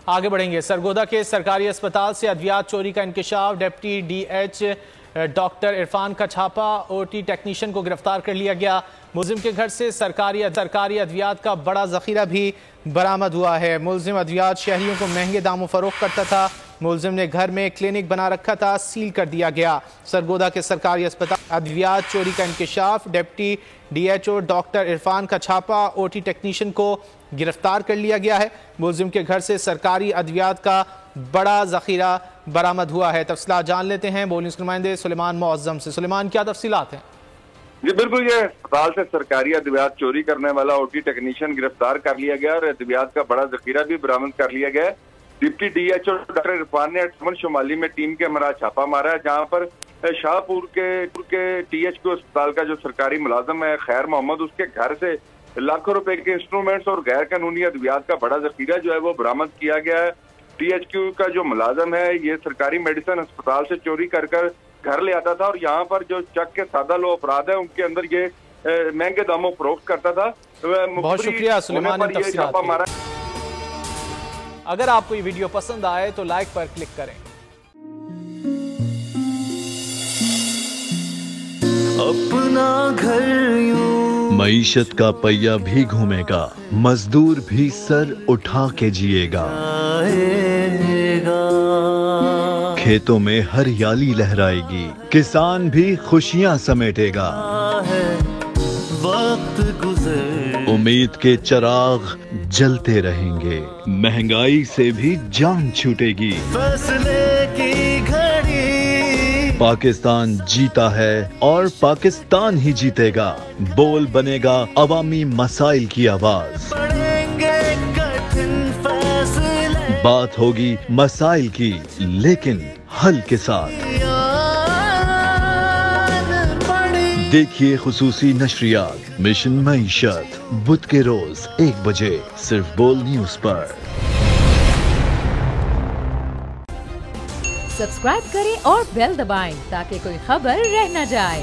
आगे बढ़ेंगे। सरगोदा के सरकारी अस्पताल से अद्वियात चोरी का इंकशाफ। डिप्टी डीएच डॉक्टर इरफान का छापा। ओटी टेक्नीशियन को गिरफ्तार कर लिया गया। मुलजिम के घर से सरकारी अद्वियात का बड़ा जखीरा भी बरामद हुआ है। मुलजिम अद्वियात शहरियों को महंगे दामों फरोख्त करता था। मुलजिम ने घर में क्लिनिक बना रखा था, सील कर दिया गया। सरगोदा के सरकारी अस्पताल अद्वियात चोरी का इंकशाफ। डिप्टी डीएचओ डॉक्टर इरफान का छापा। ओटी टेक्नीशियन को गिरफ्तार कर लिया गया है। मुलजिम के घर से सरकारी अद्वियात का बड़ा जखीरा बरामद हुआ है। तफसीलात जान लेते हैं बोल न्यूज़ के नुमाइंदे सुलेमान मुअज्जम से। सुलेमान, क्या तफसीलात हैं? जी बिल्कुल, ये अस्पताल से सरकारी अद्वियात चोरी करने वाला ओटी टेक्नीशियन गिरफ्तार कर लिया गया और अद्वियात का बड़ा जखीरा भी बरामद कर लिया गया। डिप्टी डीएचओ डॉक्टर इरफान ने अटमन शुमाली में टीम के हमरा छापा मारा है, जहाँ पर शाहपुर के टीएचक्यू अस्पताल का जो सरकारी मुलाजिम है खैर मोहम्मद, उसके घर से लाखों रुपए के इंस्ट्रूमेंट्स और गैर कानूनी अद्वियात का बड़ा जखीरा जो है वो बरामद किया गया है। टीएचक्यू का जो मुलाजिम है ये सरकारी मेडिसिन अस्पताल से चोरी कर घर ले आता था और यहाँ पर जो चक के सादा लो अपराध है उनके अंदर ये महंगे दामों फरोख्त करता था। बहुत शुक्रिया सुलेमान ने तफसीलात मारा। अगर आपको ये वीडियो पसंद आए तो लाइक पर क्लिक करें। अपना घर मईशत का पहिया भी घूमेगा, मजदूर भी सर उठा के जिएगा। खेतों में हरियाली लहराएगी, किसान भी खुशियां समेटेगा। वक्त गुजर उम्मीद के चिराग जलते रहेंगे, महंगाई से भी जान छूटेगी। फैसले की घड़ी पाकिस्तान जीता है और पाकिस्तान ही जीतेगा। बोल बनेगा अवामी मसाइल की आवाज। पड़ेंगे कठिन फैसले, बात होगी मसाइल की लेकिन हल के साथ। देखिए खुसूसी नशरियात मिशन मईशत बुध के रोज 1 बजे सिर्फ बोल न्यूज पर। सब्सक्राइब करें और बेल दबाएं ताकि कोई खबर रह न जाए।